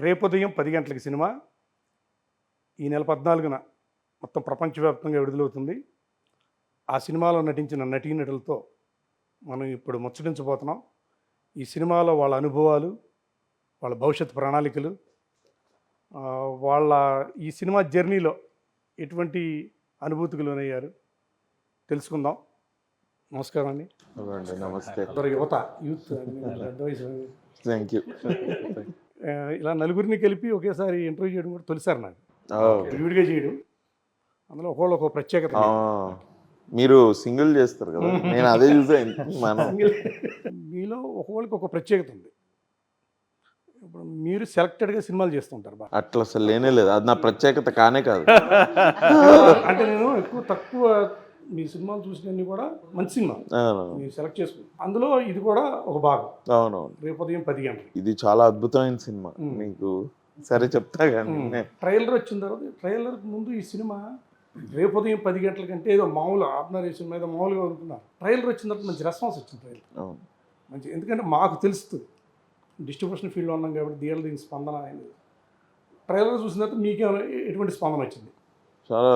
రేపు ఉదయం 10 గంటలకి సినిమా ఈ నెల 14న మొత్తం ప్రపంచవ్యాప్తంగా విడుదలవుతుంది. ఆ సినిమాలో నటించిన నటీనటులతో మనం ఇప్పుడు ముచ్చటించబోతున్నాం. ఈ సినిమాలో వాళ్ళ అనుభవాలు, వాళ్ళ భవిష్యత్ ప్రణాళికలు, వాళ్ళ ఈ సినిమా జర్నీలో ఎటువంటి అనుభూతికి లోనయ్యారు తెలుసుకుందాం. నమస్కారం అండి. నమస్తే. యువత యూత్ వయసు. Thank you. ఇలా నలుగురిని కలిపి ఒకేసారి ఇంటర్వ్యూ చేయడం కూడా తొలిసారి నాకు. విడిగా చేయడం, అందులో ఒకళ్ళు ఒక ప్రత్యేకత. మీరు సింగిల్ చేస్తారు కదా, నేను అదే చూసాను. మీలో ఒకళ్ళకి ఒక ప్రత్యేకత ఉంది. ఇప్పుడు మీరు సెలెక్టెడ్గా సినిమాలు చేస్తుంటారు బాగా. అట్లా అసలు లేనే లేదు, అది నా ప్రత్యేకత కానే కాదు. అంటే నేను తక్కువ మీ సినిమాలు చూసినన్ని కూడా మంచి సినిమా మీరు సెలెక్ట్ చేసుకున్నాను. అందులో ఇది కూడా ఒక భాగం. అవునవును. రేపు ఉదయం 10 గంటలు. ఇది చాలా అద్భుతమైన సినిమా. మీకు సరే చెప్తా కానీ ట్రైలర్ వచ్చిన తర్వాత, ట్రైలర్ ముందు ఈ సినిమా రేపు ఉదయం 10 గంటల కంటే ఏదో మామూలు ఆర్డినరీ సినిమా ఏదో మామూలుగా అనుకున్నారు. ట్రైలర్ వచ్చిన తర్వాత మంచి రెస్పాన్స్ వచ్చింది. ట్రైలర్ మంచి, ఎందుకంటే మాకు తెలుస్తుంది డిస్ట్రిబ్యూషన్ ఫీల్డ్లో ఉన్నాం కాబట్టి దీని స్పందన అనేది. ట్రైలర్ చూసిన తర్వాత మీకేమైనా ఎటువంటి స్పందన వచ్చింది? చాలా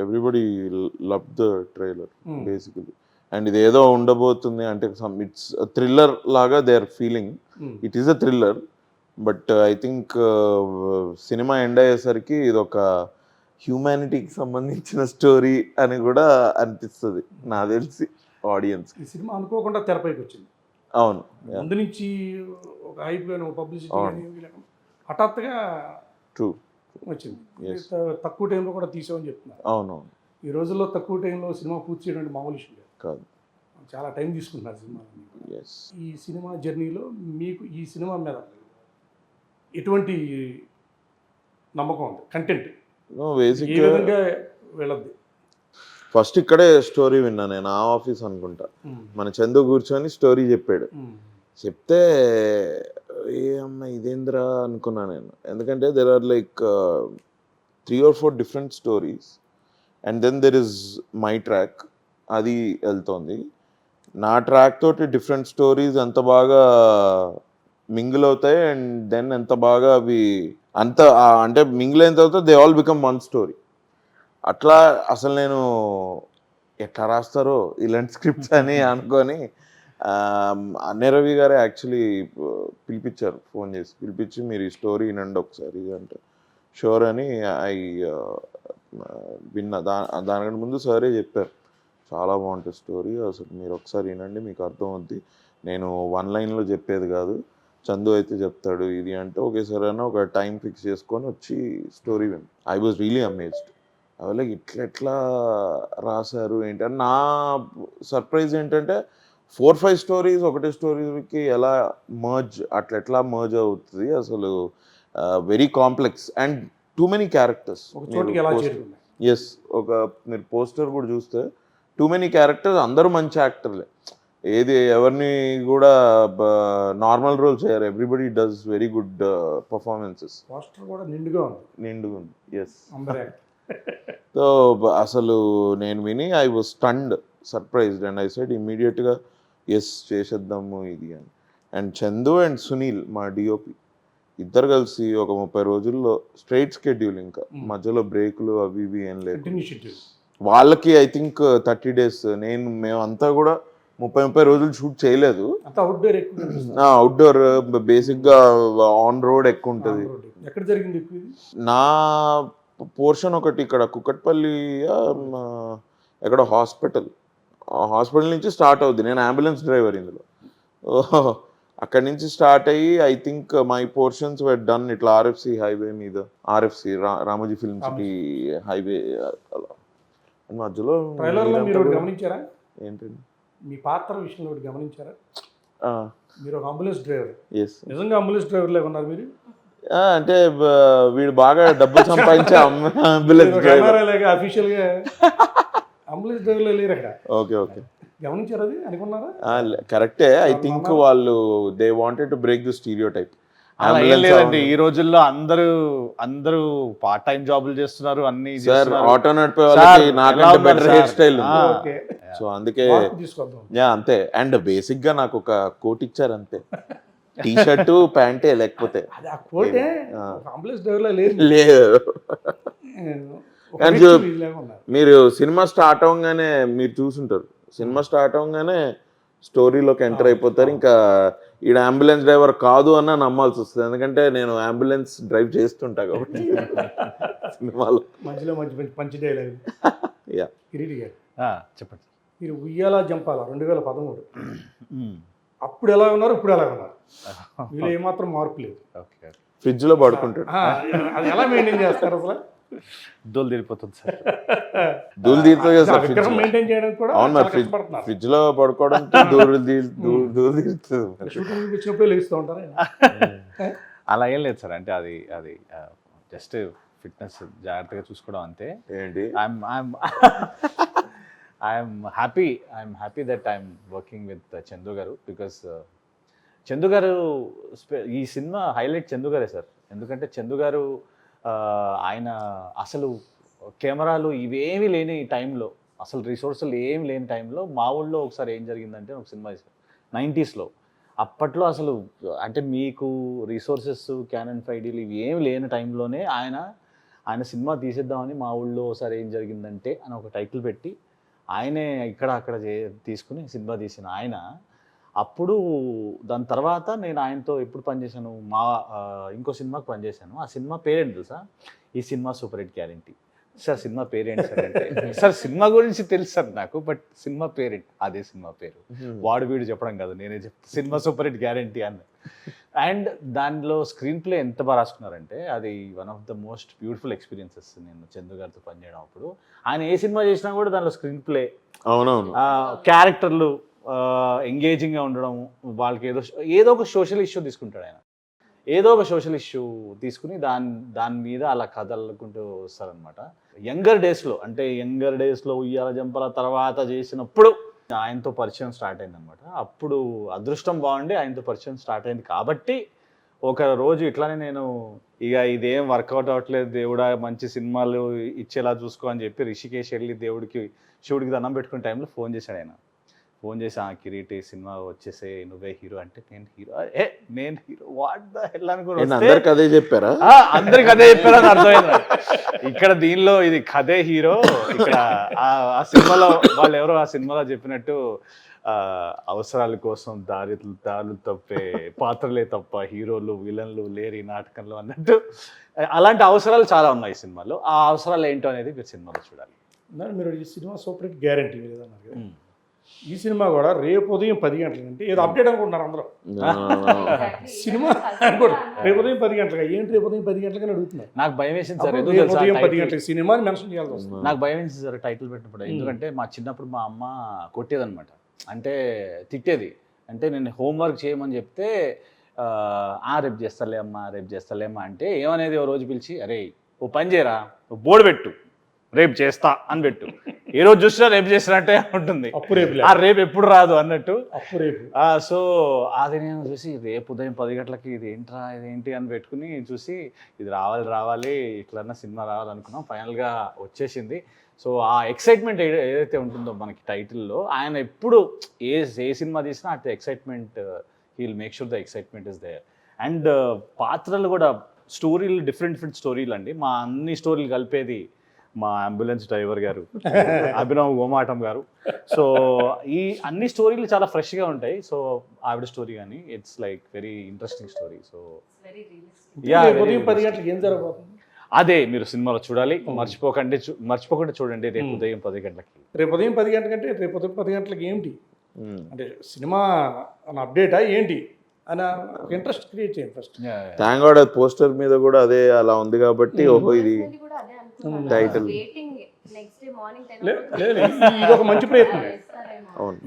everybody love the trailer basically. And ఇది ఏదో ఉండబోతుంది అంటే ఇట్స్ థ్రిల్లర్ లాగా they are feeling. It is a thriller, but I think cinema end అయ్యేసరికి ఇది ఒక హ్యూమానిటీకి సంబంధించిన స్టోరీ అని కూడా అనిపిస్తుంది నాకు తెలిసి ఆడియన్స్. ఈ సినిమా అనుకోకుండా తెరపైకి వచ్చింది. అవును, ముందు నుంచి ఒక హైప్ కానీ ఒక పబ్లిసిటీ కానీ హఠాత్తుగా ట్రూ వచ్చింది. తక్కువ టైంలో కూడా తీసామని చెప్తున్నారు. అవునవును. ఈ రోజుల్లో తక్కువ టైంలో సినిమా పూర్తి చేయడం మామూలు విషయం కాదు, చాలా టైం తీసుకుంటున్నారు సినిమా. ఈ సినిమా జర్నీలో మీకు ఈ సినిమా మీద ఎటువంటి నమ్మకం ఉంది? కంటెంట్ ఏ విధంగా వెళ్ళద్ది? ఫస్ట్ ఇక్కడే స్టోరీ విన్నా నేను, ఆ ఆఫీస్ అనుకుంటా. మన చందు కూర్చొని స్టోరీ చెప్పాడు. చెప్తే ఏ అమ్మ ఇదేంద్రా అనుకున్నా నేను. ఎందుకంటే there are like 3 or 4 different stories and then there is my track, అది వెళ్తోంది. నా ట్రాక్ తోటి డిఫరెంట్ స్టోరీస్ ఎంత బాగా మింగిల్ అవుతాయి అండ్ దెన్ ఎంత బాగా అవి అంత అంటే మింగిల్ అయిన తర్వాత they all become one story. అట్లా అసలు నేను ఎట్లా రాస్తారో ఇలాంటి స్క్రిప్ట్స్ అని అనుకొని అన్నయ్య రవి గారే యాక్చువల్లీ పిలిపించారు, ఫోన్ చేసి పిలిపించి మీరు ఈ స్టోరీ వినండి ఒకసారి అంటే షూర్ అని ఐ విన్నా. దానికంటే ముందు సరే చెప్పారు చాలా బాగుంటుంది స్టోరీ, అసలు మీరు ఒకసారి వినండి మీకు అర్థం అవుద్ది, నేను 1 లైన్లో చెప్పేది కాదు, చందు అయితే చెప్తాడు ఇది అంటే. ఓకే సార్ అని ఒక టైం ఫిక్స్ చేసుకొని వచ్చి story win. I was really amazed. అవి ఇట్లా రాశారు ఏంటంటే నా సర్ప్రైజ్ ఏంటంటే 4-5 స్టోరీస్ ఒకటే స్టోరీకి ఎలా మర్జ్, ఎట్లా మర్జ్ అవుతుంది అసలు. Very complex and too many characters. Yes, ఒక మీరు పోస్టర్ కూడా చూస్తే టూ మెనీ క్యారెక్టర్స్, అందరూ మంచి యాక్టర్లే, ఏది ఎవరిని కూడా నార్మల్ రోల్ చేయరు, everybody does very good performances. Poster కూడా నిండుగా ఉంది. ఎస్. సో అసలు నేను విని I was stunned, surprised and I said ఇమ్మీడియట్గా ఎస్ చేసేద్దాము ఇది అని. అండ్ చందు అండ్ సునీల్ మా డిఓపి ఇద్దరు కలిసి ఒక 30 రోజుల్లో స్ట్రైట్ స్కెడ్యూల్, ఇంకా మధ్యలో బ్రేకులు అవి ఇవి ఏం లేదు వాళ్ళకి. I think 30 days. మేమంతా కూడా 30 రోజులు షూట్ చేయలేదు. అవుట్డోర్ బేసిక్గా, ఆన్ రోడ్ ఎక్కువ ఉంటుంది. నా పోర్షన్ ఒకటి ఇక్కడ కుక్కట్పల్లి ఎక్కడ హాస్పిటల్ నుంచి స్టార్ట్ అవుద్ది. నేను అంబులెన్స్ డ్రైవర్ ఇందులో. అక్కడి నుంచి స్టార్ట్ అయ్యి I think my portions were done ఇట్లా ఆర్ఎఫ్సి హైవే మీద, RFC Ramoji film city highway అలా. మధ్యలో గమనించారా ఏంటండి మీ పాత్ర విషయంలో గమనించారా? మీరు ఒక అంబులెన్స్ డ్రైవర్. నిజంగా అంబులెన్స్ డ్రైవర్ లాగా ఉన్నారు మీరు. అంటే వీడు బాగా డబ్బులు సంపాదించే అంబులెన్స్ డ్రైవర్ అఫీషియల్గా అంబులెన్స్ డ్రైవర్లు లేరు అక్కడ. ఓకే ఓకే, గమనించారు అది అనుకున్నారా? కరెక్టే. ఐ థింక్ వాళ్ళు they wanted to break the stereotype. లేదండి, ఈ రోజుల్లో అందరూ పార్ట్ టైం జాబులు చేస్తున్నారు, అన్ని ఆటో నడిపే వాళ్ళకి నాకంటే బెటర్ హెయిర్ స్టైల్. సో అందుకే అంతే. అండ్ బేసిక్ గా నాకు ఒక కోట్ ఇచ్చారు అంతే. టీ షర్టు ప్యాంటే లేకపోతే అది ఆ కోటే ఒక అంబులెన్స్ డ్రైవర్లో లేదు. లేదు. ఒక కానీ వ్యక్తి వీధిలాగా ఉన్నారు. మీరు సినిమా స్టార్ట్ అవ్వగానే మీరు చూసుంటారు, సినిమా స్టార్ట్ అవ్వగానే స్టోరీలోకి ఎంటర్ అయిపోతారు. ఇంకా ఈడ అంబులెన్స్ డ్రైవర్ కాదు అన్న నమ్మాల్సి వస్తుంది, ఎందుకంటే నేను అంబులెన్స్ డ్రైవ్ చేస్తుంటా కాబట్టి సినిమాలో. మధ్యలో మంచి మంచి పంచి డైలాగ్. యా, కిరీటి గారు చెప్పండి. మీరు ఉయ్యాల జంపాల 2013 అప్పుడు ఎలా ఉన్నారు, ఇప్పుడు ఎలా ఉన్నారు, వీళ్ళు ఏమాత్రం మార్పు లేదు. ఓకే, ఫ్రిడ్జ్ లో పడుకుంటాడు. అది ఎలా మెయింటైన్ చేస్తారు అసలు? దోలు తీరిపోతుంది సార్. దూలు తీరుతుంది కదా సార్ ఫ్రిడ్జ్ విగ్రహం లో. మెయింటైన్ చేయడానికి కూడా అవును మరి, చాలా కష్టపడుతున్నారు. ఫ్రిడ్జ్ లో పడుకోవడం దూలు తీరుతుంది. షూటింగ్ వచ్చినప్పుడే లేస్తూ ఉంటారా? అలా ఏం లేదు సార్, అంటే అది అది జస్ట్ ఫిట్నెస్ జాగ్రత్తగా చూసుకోవడం అంతే. ఏంటి I'm happy that I'm working with Chandu గారు, బికాస్ చందు గారు ఈ సినిమా హైలైట్ చందు గారే సార్. ఎందుకంటే చందు గారు ఆయన అసలు కెమెరాలు ఇవేమీ లేని టైంలో, అసలు రిసోర్సులు ఏమి లేని టైంలో మా ఊళ్ళో ఒకసారి ఏం జరిగిందంటే ఒక సినిమా 90sలో, అప్పట్లో అసలు అంటే మీకు రిసోర్సెస్ క్యానన్ 5Dలు ఇవి ఏమి లేని టైంలోనే ఆయన సినిమా తీసేద్దామని మా ఊళ్ళో ఒకసారి ఏం జరిగిందంటే అని ఒక టైటిల్ పెట్టి ఆయనే ఇక్కడ అక్కడ తీసుకుని సినిమా తీసిన ఆయన. అప్పుడు దాని తర్వాత నేను ఆయనతో ఎప్పుడు పనిచేశాను, ఇంకో సినిమాకి పనిచేశాను. ఆ సినిమా పేరేంటి తెలుసా? ఈ cinema super hit guarantee. Sir cinema పేరేంటి సార్ అంటే, సార్ సినిమా గురించి తెలుసు సార్ నాకు, బట్ సినిమా పేరేంటి? అదే సినిమా పేరు. వాడు వీడు చెప్పడం కాదు, నేనే చెప్తాను, సినిమా సూపర్ హిట్ గ్యారంటీ అన్న. అండ్ దానిలో స్క్రీన్ ప్లే ఎంత బాగా రాసుకున్నారంటే అది one of the most beautiful experiences. నేను చందు గారితో పనిచేయడం అప్పుడు ఆయన ఏ సినిమా చేసినా కూడా దానిలో స్క్రీన్ ప్లే, అవునవును, క్యారెక్టర్లు ఎంగేజింగ్గా ఉండడం, వాళ్ళకి ఏదో ఒక సోషల్ ఇష్యూ తీసుకుంటాడు ఆయన, ఏదో ఒక సోషల్ ఇష్యూ తీసుకుని దాని మీద అలా కథలుకుంటూ వస్తారనమాట. యంగర్ డేస్లో ఉయ్యాల జంపల తర్వాత చేసినప్పుడు ఆయనతో పరిచయం స్టార్ట్ అయిందనమాట. అప్పుడు అదృష్టం బాగుండి ఆయనతో పరిచయం స్టార్ట్ అయింది కాబట్టి ఒక రోజు ఇట్లానే నేను ఇక ఇదేం వర్కౌట్ అవ్వట్లేదు దేవుడా, మంచి సినిమాలు ఇచ్చేలా చూసుకో అని చెప్పి రిషికేష్ వెళ్ళి శివుడికి దండం పెట్టుకునే టైంలో ఫోన్ చేశాడు ఆయన. ఫోన్ చేసి కిరీటి సినిమా వచ్చేసే, నువ్వే హీరో అంటే నేను హీరో వాట్ ద హెల్ అనుకుని అందరికి అదే చెప్పారా? అందరికి అదే చెప్పారని అర్థమైంది. ఇక్కడ దీనిలో ఇది కథే హీరో, ఇక్కడ ఆ సినిమాలో వాళ్ళు ఎవరో ఆ సినిమాలో చెప్పినట్టు అవసరాల కోసం దారులు తప్పే పాత్రలే తప్ప హీరోలు విలన్లు లేరు ఈ నాటకంలో అన్నట్టు అలాంటి అవసరాలు చాలా ఉన్నాయి ఈ సినిమాలో. ఆ అవసరాలు ఏంటో అనేది మీరు సినిమాలో చూడాలి. మీరు ఈ సినిమా సూపర్ హిట్ గ్యారంటీ లేదన్నారు కదా, ఈ సినిమా కూడా రేపు ఉదయం 10 గంటలకంటే ఏదో అప్డేట్ అనుకుంటున్నారు అందరూ. సినిమా కూడా రేపు ఉదయం 10 గంటలుగా ఏంటి, రేపు ఉదయం 10 గంటలకని అడుగుతున్నారు. నాకు భయం వేసింది సార్, రేపు ఉదయం 10 గంటలకు సినిమా అని మెన్షన్ చేయాల్సి వస్తుంది. నాకు భయం వేసింది సార్ టైటిల్ పెట్టినప్పుడు. ఎందుకంటే మా చిన్నప్పుడు మా అమ్మ కొట్టేదనమాట, అంటే తిట్టేది. అంటే నేను హోంవర్క్ చేయమని చెప్తే రేపు చేస్తలే అమ్మా అంటే ఏమనేది, ఓ రోజు పిలిచి అరే ఓ పని చేయరా, బోర్డు పెట్టు, రేపు చేస్తా అని పెట్టు, ఏ రోజు చూసినా రేపు చేసినట్టే ఉంటుంది, రేపు ఎప్పుడు రాదు అన్నట్టు. సో అది నేను చూసి రేపు ఉదయం 10 గంటలకి ఇది ఏంటి అని పెట్టుకుని చూసి ఇది రావాలి ఇట్లన్నా సినిమా రావాలనుకున్నాం. ఫైనల్గా వచ్చేసింది. సో ఆ ఎక్సైట్మెంట్ ఏదైతే ఉంటుందో మనకి టైటిల్లో, ఆయన ఎప్పుడు ఏ సినిమా తీసినా at excitement, he will make sure the excitement is there. And పాత్రలు కూడా స్టోరీలు డిఫరెంట్ స్టోరీలు అండి. మా అన్ని స్టోరీలు కలిపేది మా అంబులెన్స్ డ్రైవర్ గారు అభినవ్ గోమాటం గారు. సో ఈ అన్ని స్టోరీలు చాలా ఫ్రెష్గా ఉంటాయి. సో ఆవిడ స్టోరీ కానీ it's like very interesting story. So అదే మీరు సినిమాలో చూడాలి, మర్చిపోకుండా చూడండి. రేపు ఉదయం 10 గంటలకి. రేపు ఉదయం 10 గంటలకంటే రేపు ఉదయం 10 గంటలకి ఏంటి అంటే సినిమా అప్డేటా ఏంటి అని ఒక ఇంట్రెస్ట్ క్రియేట్ చేయండి ఫస్ట్. థ్యాంక్ గాడ్ పోస్టర్ మీద కూడా అదే అలా ఉంది కాబట్టి ఓహో ఇది టైటిల్. ఇది ఒక మంచి ప్రయత్నమే.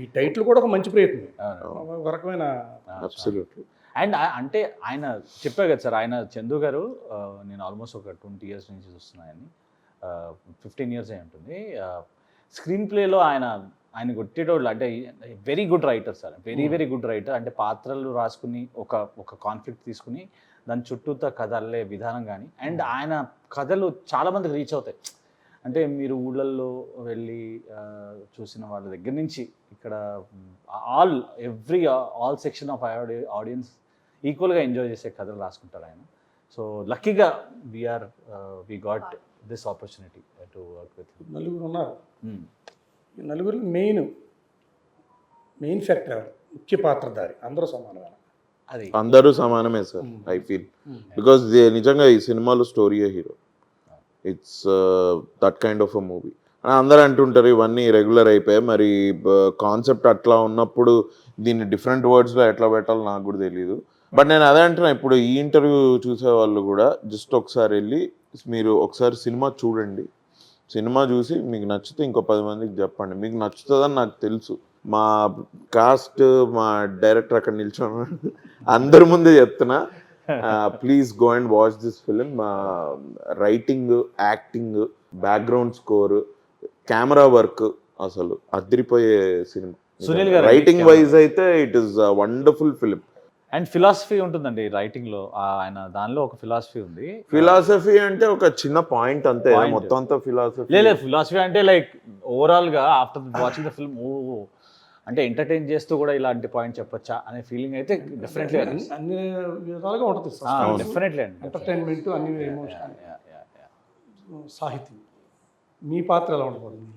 ఈ టైటిల్ కూడా ఒక మంచి ప్రయత్నమే, ఒక రకమైన. అండ్ అంటే ఆయన చెప్పారు కదా సార్, ఆయన చందు గారు నేను ఆల్మోస్ట్ ఒక 20 years నుంచి చూస్తున్నాయని, 15 years అయి ఉంటుంది. స్క్రీన్ ప్లేలో ఆయన కొట్టేటోళ్ళు అంటే very good writer sir, very good writer. అంటే పాత్రలు రాసుకుని ఒక కాన్ఫ్లిక్ట్ తీసుకుని దాని చుట్టూతో కథ అల్లే విధానం కానీ, అండ్ ఆయన కథలు చాలామందికి రీచ్ అవుతాయి. అంటే మీరు ఊళ్ళల్లో వెళ్ళి చూసిన వాళ్ళ దగ్గర నుంచి ఇక్కడ ఆల్ సెక్షన్ ఆఫ్ ఆడియన్స్ ఈక్వల్గా ఎంజాయ్ చేసే కథలు రాసుకుంటారు ఆయన. సో లక్కీగా we got this opportunity to work with. నలుగురు ఉన్నారు. ఈ నలుగురు మెయిన్ ఫ్యాక్టర్ ఎవరు? ముఖ్య పాత్రధారి అందరూ సమానమే. అది అందరూ సమానమే సార్, ఐ ఫీల్. బికాస్ నిజంగా ఈ సినిమాలో స్టోరీయే hero. It's that kind of a movie. అందరూ అంటుంటారు ఇవన్నీ రెగ్యులర్ అయిపోయాయి, మరి కాన్సెప్ట్ అట్లా ఉన్నప్పుడు దీన్ని డిఫరెంట్ వర్డ్స్లో ఎట్లా పెట్టాలో నాకు కూడా తెలియదు. బట్ నేను అదే అంటున్నా, ఇప్పుడు ఈ ఇంటర్వ్యూ చూసే వాళ్ళు కూడా జస్ట్ ఒకసారి వెళ్ళి మీరు ఒకసారి సినిమా చూడండి. సినిమా చూసి మీకు నచ్చితే ఇంకో 10 మందికి చెప్పండి. మీకు నచ్చుతుందని నాకు తెలుసు. మా కాస్ట్, మా డైరెక్టర్ అక్కడ నిల్చొని అందరి ముందే చెప్తున్నా, please go and watch this film. Writing, acting, background score, camera work అసలు అదిరిపోయే సినిమా. సునీల్ గారు రైటింగ్ వైజ్ అయితే it is wonderful film. And philosophy ఉంటుందండి రైటింగ్లో. ఆయన దానిలో ఒక ఫిలాసఫీ ఉంది. ఫిలాసఫీ అంటే ఒక చిన్న పాయింట్ అంతే, మొత్తం అంతా ఫిలాసఫీ లేదు. ఫిలాసఫీ అంటే లైక్ ఓవరాల్గా ఆఫ్టర్ వాచింగ్ ద ఫిల్మ్ అంటే ఎంటర్టైన్ చేస్తూ కూడా ఇలాంటి పాయింట్ చెప్పొచ్చా అనే ఫీలింగ్ అయితే డెఫినెట్లీ అన్ని విధాలుగా ఉంటుంది. డెఫినెట్లీ అండి. ఎంటర్టైన్మెంట్, అన్ని ఎమోషన్, సాహిత్యం. మీ పాత్ర ఎలా ఉండబోతుంది?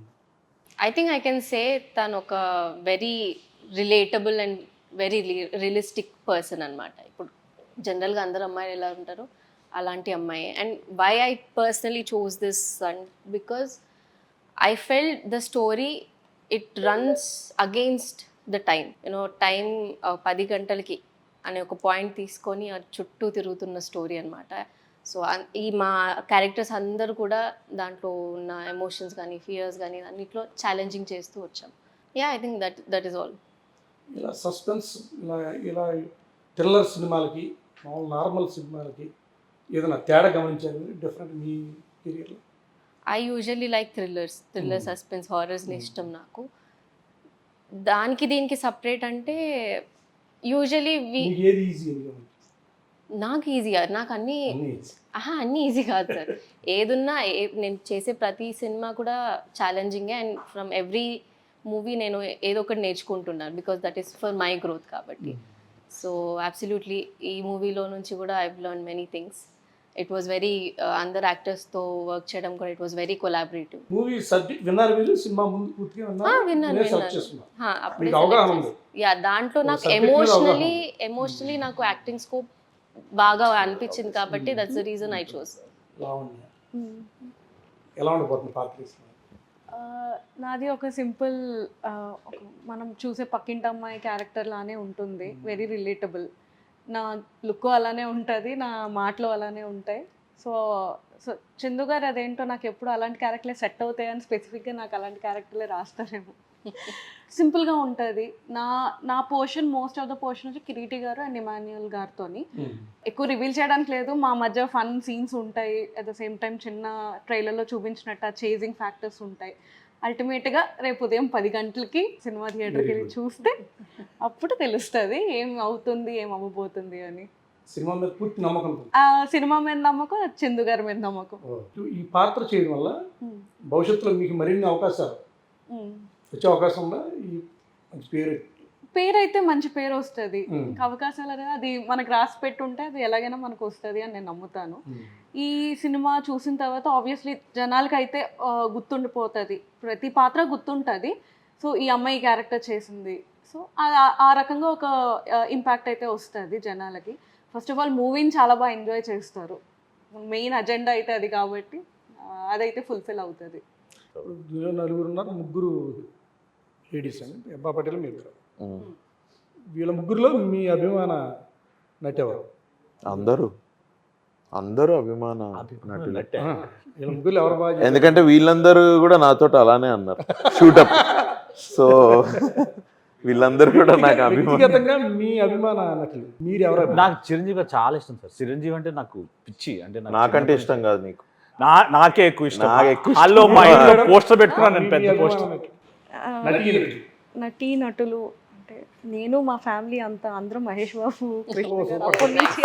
I think I can say తను ఒక very relatable and very realistic person అనమాట. ఇప్పుడు జనరల్గా అందరు అమ్మాయిలు ఎలా ఉంటారో అలాంటి అమ్మాయి. And why I personally choose this and because I felt the story it runs against the time. You know time 10 గంటలకి అనే ఒక పాయింట్ తీసుకొని ఆ చుట్టూ తిరుగుతున్న స్టోరీ అనమాట. సో ఈ మా క్యారెక్టర్స్ అందరూ కూడా దాంట్లో ఉన్న ఎమోషన్స్ కానీ ఫియర్స్ కానీ అన్నిట్లో ఛాలెంజింగ్ చేస్తూ వచ్చాం. I think that is all. ఇలా సస్పెన్స్, ఇలా థ్రిల్లర్ సినిమాలకి, మామూలు నార్మల్ సినిమాలకి ఏదైనా తేడా గమనించారు డిఫరెంట్ మీ కెరియర్లో? I usually like thriller, suspense, హారర్స్ని ఇష్టం నాకు. దానికి దీనికి సపరేట్ అంటే యూజువల్లీ ఏది ఈజీ? నాకు ఈజీగా, నాకు అన్నీ ఈజీ కాదు సార్. ఏదున్నా నేను చేసే ప్రతి సినిమా కూడా ఛాలెంజింగే. అండ్ ఫ్రమ్ ఎవ్రీ మూవీ నేను ఏదో ఒకటి నేర్చుకుంటున్నాను because that is for my growth కాబట్టి. సో అబ్సల్యూట్లీ ఈ మూవీలో నుంచి కూడా I learn many things. It was very అందరు యాక్టర్స్తో వర్క్ చేయడం కూడా it was very collaborative. Movie subject విన్నారు మీరు? సినిమా ముందు పూర్తిగా విన్నాను. అప్పుడే యా, దాంట్లో నాకు ఎమోషనలీ నాకు యాక్టింగ్ స్కోప్ బాగా అనిపించింది కాబట్టి that's the reason I chose. ఎలా ఉండబోతుంది పాత్ర? నాది ఒక సింపుల్ మనం చూసే పక్కింటి అమ్మాయి క్యారెక్టర్ లానే ఉంటుంది. Very relatable. నా లుక్ అలానే ఉంటుంది, నా మాటలు అలానే ఉంటాయి. సో చందు గారు అదేంటో నాకు ఎప్పుడు అలాంటి క్యారెక్టర్లే సెట్ అవుతాయని స్పెసిఫిక్గా నాకు అలాంటి క్యారెక్టర్లే రాస్తారేమో. సింపుల్గా ఉంటుంది. నా portion, most of the portion వచ్చి కిరీటి గారు అండ్ ఇమాన్యుయల్ గారితో. ఎక్కువ రివీల్ చేయడానికి లేదు, మా మధ్య ఫన్ సీన్స్ ఉంటాయి. అట్ ద సేమ్ టైం చిన్న ట్రైలర్లో చూపించినట్టు ఆ చేజింగ్ ఫ్యాక్టర్స్ ఉంటాయి. అల్టిమేట్గా రేపు ఉదయం 10 గంటలకి సినిమా థియేటర్కి వెళ్ళి చూస్తే అప్పుడు తెలుస్తుంది ఏం అవుతుంది, ఏం అవ్వబోతుంది అని. సినిమా మీద పూర్తి నమ్మకం? సినిమా మీద నమ్మకం, చందు గారి మీద నమ్మకం. ఈ పాత్ర చేయడం వల్ల భవిష్యత్తులో మీకు మరిన్ని అవకాశాలు వచ్చే అవకాశం ఉందా? ఈ మంచి పేరు అయితే మంచి పేరు వస్తుంది. అవకాశాలు అనేది అది మనకు రాసి పెట్టుంటే అది ఎలాగైనా మనకు వస్తుంది అని నేను నమ్ముతాను. ఈ సినిమా చూసిన తర్వాత ఆబ్వియస్లీ జనాలకి అయితే గుర్తుండిపోతుంది, ప్రతి పాత్ర గుర్తుంటుంది. సో ఈ అమ్మాయి క్యారెక్టర్ చేసింది, సో ఆ రకంగా ఒక ఇంపాక్ట్ అయితే వస్తుంది జనాలకి. ఫస్ట్ ఆఫ్ ఆల్ మూవీని చాలా బాగా ఎంజాయ్ చేస్తారు. మెయిన్ అజెండా అయితే అది కాబట్టి అదైతే ఫుల్ఫిల్ అవుతుంది. నలుగురు ఉన్నారు, 3 లేడీస్ అండి, అబ్బా పటేల్ మీరు. వీళ్ళ 3లో మీ అభిమాన నటి ఎవరు? అందరూ అభిమాన నటులు. వీళ్ళ 3లో ఎవరు బాగా? ఎందుకంటే వీళ్ళందరూ కూడా నాతో అలానే అన్నారు షూటప్. సో వీళ్ళందరూ కూడా నాకు వ్యక్తిగతంగా మీ అభిమాన నటులు మీరు ఎవరు? నాకు చిరంజీవి చాలా ఇష్టం సార్. చిరంజీవి అంటే నాకు పిచ్చి. అంటే నాకంటే ఇష్టం కాదు నీకు? నాకే ఎక్కువ ఇష్టం. హలో పోస్టర్ పెట్టుకున్నాను నేను, పెద్ద పోస్టర్. నటీ నటులు అంటే నేను మా ఫ్యామిలీ అంతా అందరం మహేష్ బాబు, కృష్ణ గారు, అప్పటి నుంచి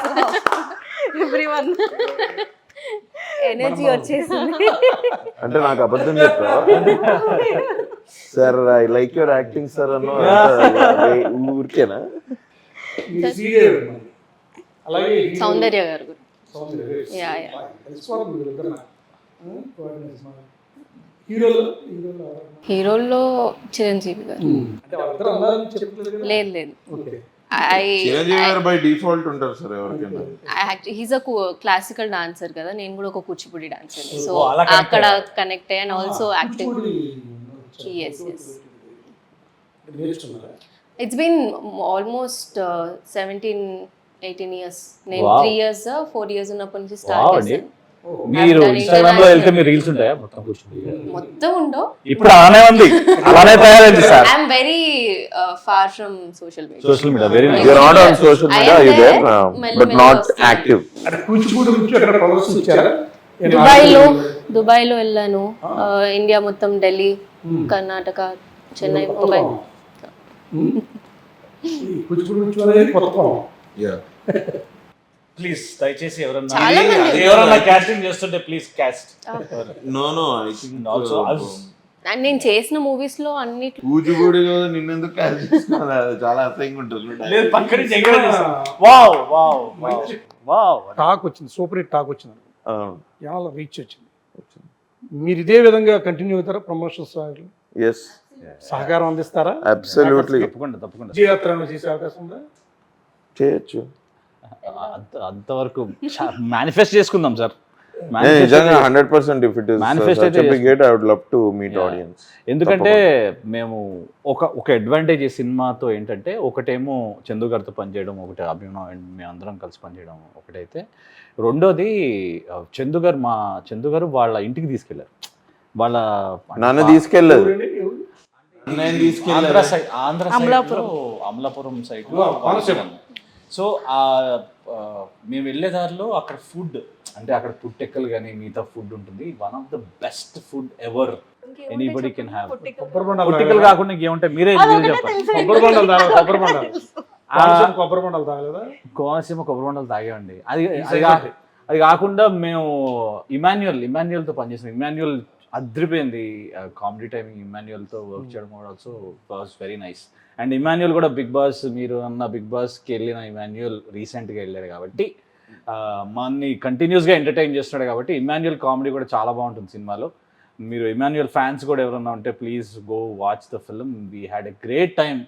ఎవ్రీవన్ ఎనర్జీ వచ్చేసింది. అంటే నాకు అబద్ధం చెప్తావా? Sir I like your acting sir అన్న ఊరికేనా? అలాగే సౌందర్య గారు కూడా. సౌందర్య యా యా తెలిసిపోతుంది వీళ్ళిద్దరు నాకు. హీరోలు హీరోల్లో చిరంజీవి గారు. అంటే వాళ్ళిద్దరు అన్నారని చెప్పలేదు కదా? లేదు లేదు ఓకే. చిరంజీవి గారు బై డిఫాల్ట్ ఉంటారు సార్ ఎవరికైనా. హీస్ అ క్లాసికల్ డాన్సర్ కదా, నేను కూడా ఒక కూచిపూడి డాన్సర్, సో Oh, అలా connect అక్కడ కనెక్ట్ అయ్యి and also acting. Yes, yes. నేర్చుకున్నారా? It's been almost 17-18 years. నేను Wow. 3 years 4 years ఉన్నప్పటి నుంచి Wow స్టార్ట్ అండి. చేశాను. మీరు done ఇన్స్టాగ్రామ్ లో వెళ్తే మీరు రీల్స్ ఉంటాయా మొత్తం కూర్చుంది? మొత్తం ఉండో. ఇప్పుడు అలానే ఉంది, అలానే తయారైంది sir. I'm very far from social media. Social media very You are not on social media, you there, but not active. అంటే కూచిపూడి నుంచి అక్కడ ప్రదర్శన ఇచ్చారా? దుబాయ్లో వెళ్ళాను. ఇండియా మొత్తం, ఢిల్లీ, కర్ణాటక, చెన్నై, ముంబై. ఈ కూచిపూడి నుంచి అనేది కొత్త కోణం. ప్లీజ్ దయచేసి ఎవరన్నా చాలా మంది ఎవరన్నా కాస్టింగ్ చేస్తుంటే please cost. No, I think also and నేను చేసిన మూవీస్ లో అన్నిట్లో కూచిపూడి కదా నిన్నెందుకు క్యాచ్ చేసుకున్నా, చాలా అసహ్యంగా ఉంటుంది. లేదు పక్క నుంచి ఎంకరేజ్ చేస్తాం. Wow wow wow wow. Talk వచ్చింది, సూపర్ హిట్ టాక్ వచ్చింది, అవును. చాలా రీచ్ వచ్చింది. మీరు ఇదే విధంగా కంటిన్యూ అవుతారా? ప్రమోషన్స్ Yes, సహకారం అందిస్తారా? absolutely. తప్పకుండా తప్పకుండా విజయయాత్ర చేసే అవకాశం ఉందా? చేయొచ్చు. అంతవరకు మేనిఫెస్ట్ చేసుకుందాం సార్. నిజంగా 100% if it is Manifest such అయితే a big hit, I would love to meet audience. ఎందుకంటే మేము ఒక అడ్వాంటేజ్ ఈ సినిమాతో ఏంటంటే, ఒకటేమో చందు గారితో పనిచేయడం, ఒకటి అభిమానం అండ్ మేము అందరం కలిసి పనిచేయడం ఒకటైతే, రెండోది చందు గారు వాళ్ళ ఇంటికి తీసుకెళ్లారు. వాళ్ళ నన్ను తీసుకెళ్ళలేదు, ఎవరు? నేను తీసుకెళ్ళలేదు. ఆంధ్ర అమలాపురం సైడ్. సో మేము వెళ్ళే దారిలో అక్కడ ఫుడ్, అంటే అక్కడ పుట్టెక్కలు కానీ మిగతా ఫుడ్ ఉంటుంది. One of the best food ever anybody can have. కొబ్బరి బొండాలు పుట్టెక్కలు కాకుండా ఇంకేముంటాయి మీరే చెప్పండి. కొబ్బరి బొండాలు తాగ కొబ్బరి బొండాలు కొబ్బరి బొండాలు తాగలేదా? కోనసీమ కొబ్బరి బొండాలు తాగేవండి. అది కాకుండా మేము ఇమాన్యుయల్తో పనిచేసాం. ఇమాన్యుయల్ అద్రిపోయింది కామెడీ టైమింగ్. ఇమాన్యుయల్తో వర్క్ చేయడం కూడా also was very nice. And Emmanuel కూడా బిగ్ బాస్, మీరు అన్న బిగ్ బాస్కి వెళ్ళిన ఇమాన్యుయల్ రీసెంట్గా వెళ్ళాడు కాబట్టి మనని కంటిన్యూస్గా ఎంటర్టైన్ చేస్తున్నాడు కాబట్టి ఇమాన్యుయల్ కామెడీ కూడా చాలా బాగుంటుంది సినిమాలో. మీరు ఇమాన్యుయల్ ఫ్యాన్స్ కూడా ఎవరన్నా ఉంటే please go watch the film. We had a great time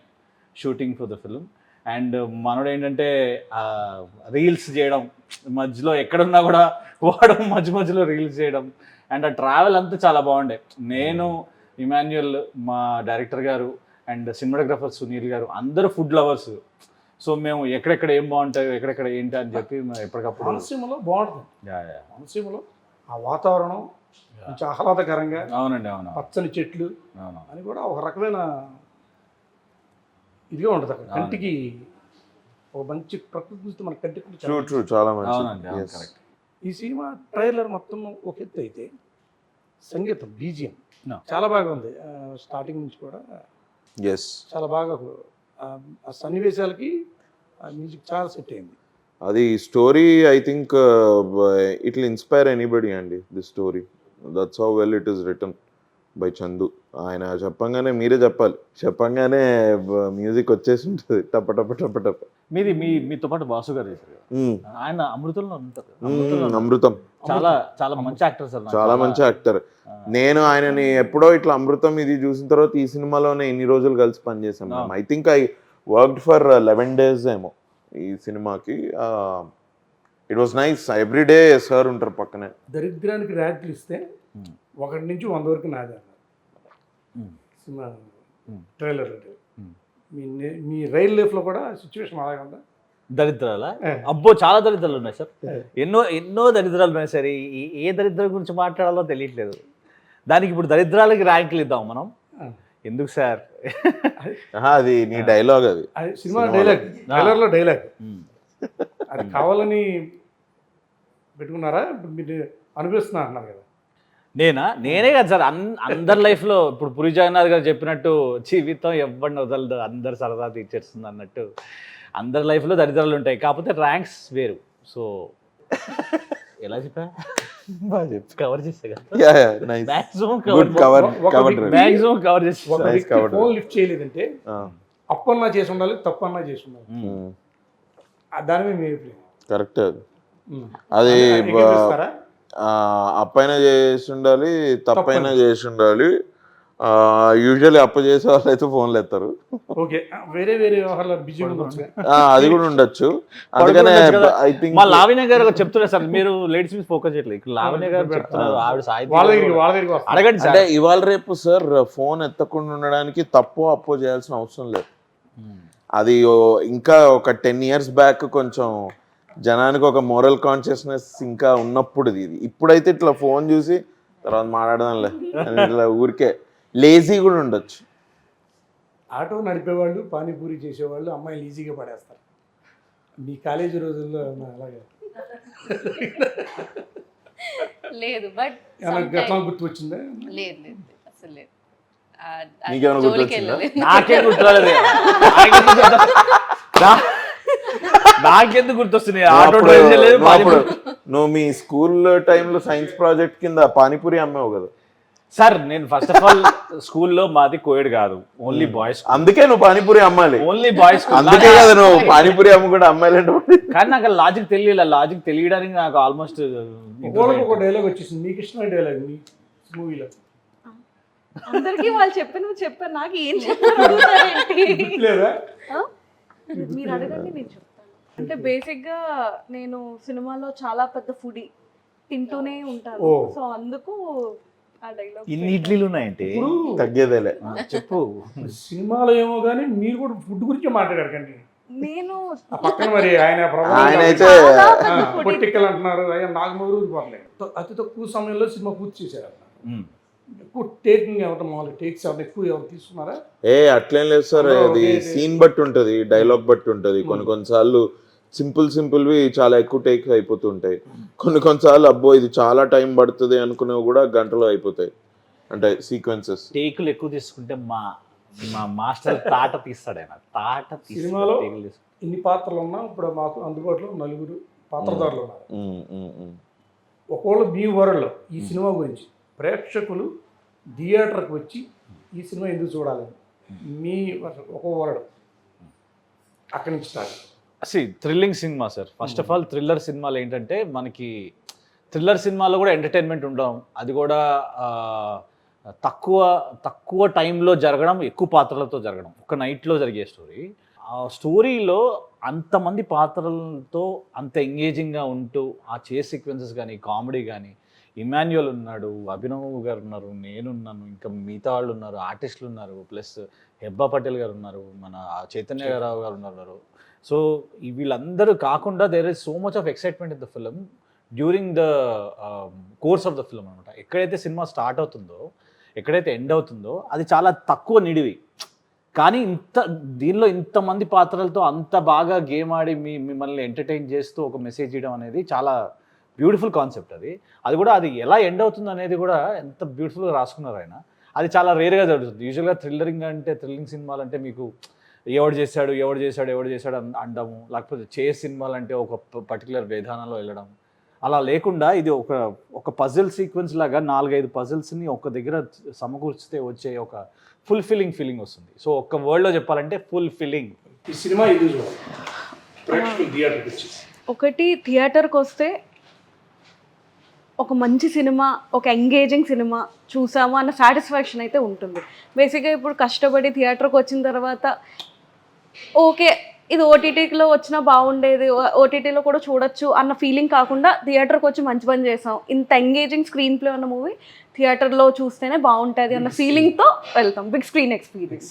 shooting for the film. And మనోడు ఏంటంటే రీల్స్ చేయడం, మధ్యలో ఎక్కడున్నా కూడా వాడు మధ్యలో రీల్స్ చేయడం, అండ్ ఆ ట్రావెల్ అంతా చాలా బాగుండే. నేను, ఇమాన్యుయల్, మా డైరెక్టర్ గారు అండ్ సినిమాటోగ్రఫర్ సునీల్ గారు అందరూ ఫుడ్ లవర్స్. సో మేము ఎక్కడెక్కడ ఏం బాగుంటాయో, ఎక్కడెక్కడ ఏంటి అని చెప్పి ఎప్పటికప్పుడు కోనసీమలో బాగుంటుంది. కోనసీమలో ఆ వాతావరణం కొంచెం ఆహ్లాదకరంగా, అవునండి అవును పచ్చని చెట్లు అవును అని కూడా ఒక రకమైన ఇదిగా ఉంటుంది అక్కడ. కంటికి ఒక మంచి ప్రకృతి మన కంటికి కూడా చాలా ట్రూ చాలా అవునండి అవును మంచి. కరెక్ట్. ఈ సినిమా ట్రైలర్ మొత్తం ఒక ఎత్తు అయితే సంగీతం బీజిఎం No. చాలా బాగా ఉంది. స్టార్టింగ్ నుంచి కూడా ఎస్, చాలా బాగా ఆ సన్నివేశాలకి ఆ మ్యూజిక్ చాలా సెట్ అయింది. అది story I think it will inspire anybody అండి. The story, that's how well it is written by Chandu. ఆయన చెప్పంగానే మీరే చెప్పంగానే మ్యూజిక్ వచ్చేసి ఉంటుంది టప టప టప టప. మీతో పాటు బాసు గారు చేశారు కదా. ఆయన అమృతంలో ఉంటారు. అమృతం చాలా చాలా మంచి యాక్టర్ సార్. చాలా మంచి యాక్టర్. నేను ఆయనని ఎప్పుడో ఇట్లా అమృతం ఇది చూసిన తర్వాత ఈ సినిమాలోనే ఇన్ని రోజులు కలిసి పనిచేసాం. I think I worked for 11 days ఏమో ఈ సినిమాకి. It was nice. Every day sir ఉంటారు పక్కనే. దరిద్రానికి ర్యాంకులు ఇస్తే 1 నుంచి 100 వరకు నాదే అన్నారు సినిమా ట్రైలర్. అంటే మీ రైల్ లైఫ్లో కూడా సిచ్యువేషన్ అలాగే ఉందా? దరిద్రాల అబ్బో చాలా దరిద్రాలు ఉన్నాయి సార్. ఎన్నో దరిద్రాలు ఉన్నాయి సార్. ఏ దరిద్రం గురించి మాట్లాడాలో తెలియట్లేదు. దానికి ఇప్పుడు దరిద్రాలకి ర్యాంకులు ఇద్దాం మనం ఎందుకు సార్? అది నీ డైలాగ్, అది సినిమా డైలాగ్, ట్రైలర్లో డైలాగ్. అది కావాలని పెట్టుకున్నారా? మీరు అనిపిస్తున్నా అన్నారు కదా. నేనే కదా సార్. అందరి లైఫ్లో ఇప్పుడు పురి జగన్నాథ్ గారు చెప్పినట్టు జీవితం ఎవరిని వదలదు, అందరు సరదా తీర్చేస్తుంది అన్నట్టు అందరి లైఫ్లో దరిద్రాలు ఉంటాయి. కాకపోతే ర్యాంక్స్ వేరు. సో ఎలా చెప్పా కవర్ చేస్తే ఫోన్ లిఫ్ట్ చేయలేదంటే అప్పన్నా చేసి ఉండాలి, తప్పన్నా చేసి ఉండాలి. దాని మీద మీ అభిప్రాయం? కరెక్ట్ అది ఏకీభవిస్తారా? అప్పైనా చేసి ఉండాలి, తప్పైనా చేసి ఉండాలి. యూజువల్లీ అప్పు చేసే వాళ్ళు అయితే ఫోన్లు ఎత్తారు. ఓకే, వేరే వేరే వ్యవహారాలు బిజీగా ఉండొచ్చు. అది కూడా ఉండొచ్చు. అందుకనే ఐ థింక్ మా లావణ్య గారు చెప్తున్నారు సార్, మీరు లేడీస్ మీద ఫోకస్ చేయట్లేదు. ఇక్కడ లావణ్య గారు చెప్తున్నారు, ఆవిడ వాళ్ళ దగ్గరికి వస్తారు. అడగండి అంటే సార్. ఇవాళ రేపు సార్ ఫోన్ ఎత్తకుండా ఉండడానికి తప్పో అప్పో చేయాల్సిన అవసరం లేదు. అది ఇంకా ఒక 10 years బ్యాక్ కొంచెం జనానికి ఒక మోరల్ కాన్షియస్నెస్ ఇంకా ఉన్నప్పుడు ఇది. ఇప్పుడైతే ఇట్లా ఫోన్ చూసి తర్వాత మాట్లాడదాంలే అని ఇట్లా ఊరికే లేజీ కూడా ఉండొచ్చు. ఆటో నడిపేవాళ్ళు, పానీపూరి చేసేవాళ్ళు అమ్మాయిలు ఈజీగా పడేస్తారు. మీ కాలేజీ రోజుల్లో అలాగే లేదు, బట్ గట్లా గుర్తు వచ్చిందా? లేదు లేదు అసలు లేదు. నీకేమైనా జోలికి గుర్తొచ్చిందా? వెళ్ళలేదు. నాకేం గుర్తురాలేదు. నాకెందుకు గుర్తొస్తున్నాయి? ఆటో డ్రైవ్ చేయలేదు. అప్పుడు నువ్వు మీ స్కూల్ టైంలో సైన్స్ ప్రాజెక్ట్ కింద పానీపూరి అమ్మావు కదా సార్, నేను ఫస్ట్ ఆఫ్ ఆల్ స్కూల్లో మాది కోయడ్ కాదు, ఓన్లీ బాయ్స్. అందుకే నువ్వు పానీపూరి అమ్మాలి. Only boys. అందుకే కదా నువ్వు పానీపూరి అమ్మ కూడా అమ్మాయిలంటే. కానీ నాకు లాజిక్ తెలియదు. లాజిక్ తెలియడానికి నాకు ఆల్మోస్ట్ ఒక డైలాగ్ వచ్చేసింది, మీకు ఇష్టమైన డైలాగ్ మీ మూవీలో. అందరికీ వాళ్ళు చెప్పారు, నాకు ఏం చెప్పారు లేదా? మీరు అడగండి, నేను చెప్తాను. అంటే బేసిక్గా నేను సినిమాలో చాలా పెద్ద ఫుడీ, తింటూనే ఉంటాను. సో అందుకు ఆ డైలాగ్. ఇన్ని ఇడ్లీలు ఉన్నాయంటే తగ్గేదేలే. చెప్పు. సినిమాలో ఏమో కానీ మీరు కూడా ఫుడ్ గురించి మాట్లాడారు కండి. నేను పక్కన మరి ఆయన ఆయన అయితే పొట్టిక్కలు అంటున్నారు, అయ్యా నాకు మొదలు పోవట్లేదు. అతి తక్కువ సమయంలో సినిమా పూర్తి చేశారు. ఎక్కువ టేకింగ్ ఎవరు మామూలు టేక్స్ ఎవరు తీసుకున్నారా? అట్లేం లేదు సార్, అది సీన్ బట్టి ఉంటుంది, డైలాగ్ బట్టి ఉంటుంది. కొన్నిసార్లు సింపుల్వి చాలా ఎక్కువ టేక్స్ అయిపోతుంటాయి. కొన్నిసార్లు అబ్బో ఇది చాలా టైం పడుతుంది అనుకునేవి కూడా గంటలో అయిపోతాయి. అంటే సీక్వెన్సెస్ టేకులు ఎక్కువ తీసుకుంటే మా మాస్టర్ తాట తీస్తాడు. ఆయన తాట సినిమాలో ఇన్ని పాత్రలు ఉన్నా ఇప్పుడు మాకు అందుబాటులో 4 పాత్రధారులు ఉన్నారు. ఒకవేళ మీ వరల్డ్లో ఈ సినిమా గురించి ప్రేక్షకులు థియేటర్కి వచ్చి ఈ సినిమా ఎందుకు చూడాలి, మీ ఒక వరల్డ్ అక్కడి నుంచి start. Thrilling cinema sir. First of all thriller సినిమాలు ఏంటంటే మనకి థ్రిల్లర్ సినిమాలో కూడా ఎంటర్టైన్మెంట్ ఉండడం, అది కూడా తక్కువ టైంలో జరగడం, ఎక్కువ పాత్రలతో జరగడం, ఒక నైట్లో జరిగే స్టోరీ. ఆ స్టోరీలో అంతమంది పాత్రలతో అంత ఎంగేజింగ్గా ఉంటూ ఆ చేస్ సీక్వెన్సెస్ కానీ, కామెడీ కానీ, ఇమాన్యుయల్ ఉన్నాడు, అభినవ్ గారు ఉన్నారు, నేనున్నాను, ఇంకా మిగతా వాళ్ళు ఉన్నారు, ఆర్టిస్టులు ఉన్నారు, ప్లస్ హెబ్బా పటేల్ గారు ఉన్నారు, మన చైతన్యరావు గారు ఉన్నారు. సో వీళ్ళందరూ కాకుండా there is so much of excitement in the film during the course of the film అనమాట. ఎక్కడైతే సినిమా స్టార్ట్ అవుతుందో, ఎక్కడైతే ఎండ్ అవుతుందో అది చాలా తక్కువ నిడివి. కానీ దీనిలో ఇంతమంది పాత్రలతో అంత బాగా గేమ్ ఆడి మిమ్మల్ని ఎంటర్టైన్ చేస్తూ ఒక మెసేజ్ ఇవ్వడం అనేది చాలా బ్యూటిఫుల్ కాన్సెప్ట్. అది కూడా అది ఎలా ఎండ్ అవుతుంది అనేది కూడా ఎంత బ్యూటిఫుల్గా రాసుకున్నారు ఆయన. అది చాలా రేర్గా జరుగుతుంది. యూజువల్గా థ్రిల్లింగ్ సినిమాలు అంటే మీకు ఎవడు చేశాడు అనడము, లేకపోతే చేస్ సినిమాలు అంటే ఒక పర్టికులర్ విధానంలో వెళ్ళడం, అలా లేకుండా ఇది ఒక పజిల్ సీక్వెన్స్ లాగా 4-5 పజిల్స్ని ఒక దగ్గర సమకూర్చితే వచ్చే ఒక ఫుల్ఫిల్లింగ్ ఫీలింగ్ వస్తుంది. సో ఒక్క వర్డ్లో చెప్పాలంటే ఫుల్ఫిల్లింగ్. ఈ సినిమా ఎందుకు చూడాలి ప్రేక్షకులు థియేటర్కి వచ్చి? ఒకటి, థియేటర్కి వస్తే ఒక మంచి సినిమా, ఒక ఎంగేజింగ్ సినిమా చూసాము అన్న సాటిస్ఫాక్షన్ అయితే ఉంటుంది. బేసిక్గా ఇప్పుడు కష్టపడి థియేటర్కి వచ్చిన తర్వాత ఓకే ఇది ఓటీటీలో వచ్చినా బాగుండేది, ఓటీటీలో కూడా చూడొచ్చు అన్న ఫీలింగ్ కాకుండా థియేటర్కి వచ్చి మంచి పని చేసాం, ఇంత ఎంగేజింగ్ స్క్రీన్ ప్లే ఉన్న మూవీ థియేటర్లో చూస్తేనే బాగుంటుంది అన్న ఫీలింగ్తో వెళ్తాం. Big screen experience.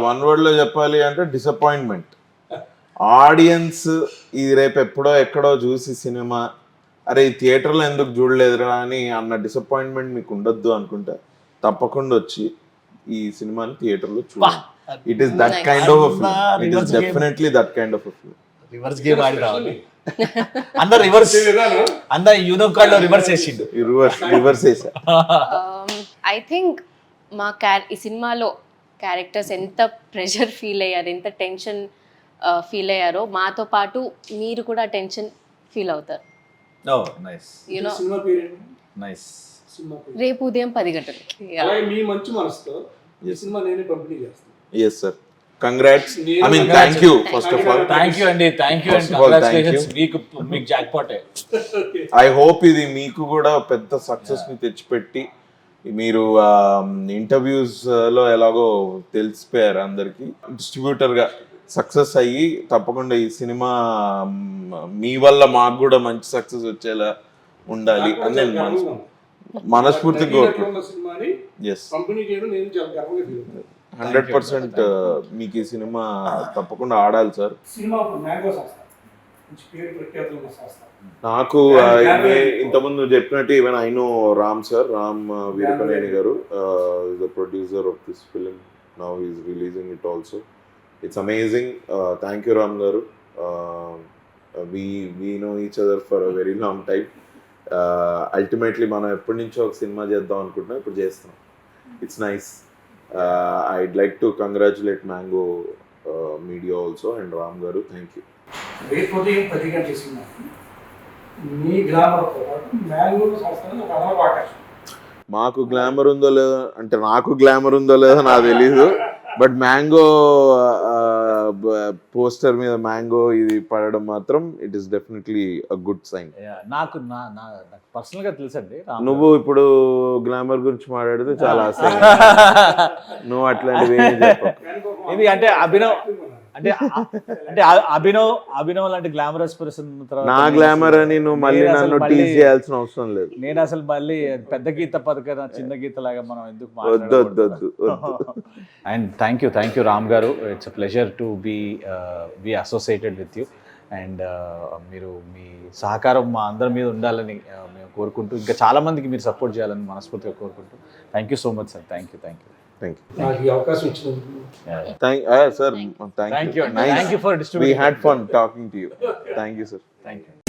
వన్ వర్డ్లో చెప్పాలి అంటే డిసప్పాయింట్మెంట్. ఆడియన్స్ ఇది రేపు ఎప్పుడో ఎక్కడో చూసి సినిమా అరే ఈ థియేటర్లో ఎందుకు చూడలేదురా అని అన్న డిసప్పాయింట్మెంట్ మీకు ఉండొద్దు అనుకుంటే తప్పకుండా వచ్చి ఈ సినిమాని థియేటర్లో చూడండి. It is that kind of a film. It is definitely that kind of a film. Reverse game ఆడి రావాలి. అందరు యూనికార్డ్ లో రివర్స్ చేసిండు. రివర్స్ చేసా. ఐ థింక్ ఈ సినిమాలో క్యారెక్టర్స్ ఎంత ప్రెషర్ ఫీల్ అయ్యారు, ఎంత టెన్షన్ ఫీల్ అయ్యారో మాతో పాటు మీరు కూడా టెన్షన్ ఫీల్ అవుతారు. సినిమా పేరు రేపు ఉదయం 10 గంటలకి. అలాగే మీ మంచి మనసుతో ఈ సినిమా నేనే పంపిణీ చేస్తాను. Yes sir, congrats, I mean thank you first of all. Thank you అండి, thank you and First of all, thank congratulations. you. మీకు జాక్ పాటే. ఐ హోప్ ఇది మీకు కూడా పెద్ద సక్సెస్ ని తెచ్చిపెట్టి, మీరు ఇంటర్వ్యూస్ లో ఎలాగో తెలిసిపోయారు అందరికి, డిస్ట్రిబ్యూటర్ గా సక్సెస్ అయ్యి తప్పకుండా ఈ సినిమా మీ వల్ల మాకు కూడా మంచి సక్సెస్ వచ్చేలా ఉండాలి అని నేను మనస్ఫూర్తిగా కోరుకుంటున్నాను. సినిమాని ఎస్, కంపెనీ చేయడం నేను చాలా గర్వంగా ఫీల్ అవుతాను. 100% మీకు ఈ సినిమా తప్పకుండా ఆడాలి సార్. సినిమా మ్యాంగో సంస్థ మంచి పేరు ప్రఖ్యాతులు ఉన్న సంస్థ. నాకు ఇంతకుముందు చెప్పినట్టు even I know Ram sir, Ram Veerapaneni గారు is the producer of this film. Now he is releasing it also. It's amazing. Thank you Ram garu. We know each other for a very long time. Ultimately మనం ఎప్పటి నుంచో ఒక cinema చేద్దాం అనుకుంటున్నాం, ఇప్పుడు చేస్తున్నాం. It's nice. I'd like to congratulate Mango Media also and Ram garu. Thank you. రేపు ఉదయం 10 గంటల సినిమా మీ గ్లామర్తో పాటు మ్యాంగో సంస్థలో ఒక అదనపు ఆకర్షణ. మాకు గ్లామర్ ఉందో లేదో అంటే, నాకు గ్లామర్ ఉందో లేదో నాకు తెలీదు, బట్ మ్యాంగో పోస్టర్ మీద మ్యాంగో ఇది పడడం మాత్రం it is definitely a good sign. నాకు పర్సనల్ గా తెలుసండి రామ్ నువ్వు ఇప్పుడు గ్లామర్ గురించి మాట్లాడితే చాలా ఆశ. నువ్వు అట్లాంటివి ఏమీ చెప్పకు. ఇది అంటే అభినవ్ లాంటి గ్లామరస్ పర్సన్ నా గ్లామర్ అని నువ్వు మళ్ళీ నన్ను టీజ్ చేయాల్సిన అవసరం లేదు. నేను అసలు మళ్ళీ పెద్ద గీత పథకం చిన్న గీత లాగా మనం ఎందుకు వద్దు వద్దు వద్దు వద్దు. అండ్ థ్యాంక్ యూ రామ్ గారు. It's a pleasure to be associated with you. And మీరు మీ సహకారం మా అందరి మీద ఉండాలని మేము కోరుకుంటూ, ఇంకా చాలా మందికి మీరు సపోర్ట్ చేయాలని మనస్ఫూర్తిగా కోరుకుంటూ, thank you so much sir. Thank you. నాకు ఈ అవకాశం ఇచ్చినందుకు Sir, thank you. Thank you for distributing. We had fun talking to you. Thank you, sir. Thank you.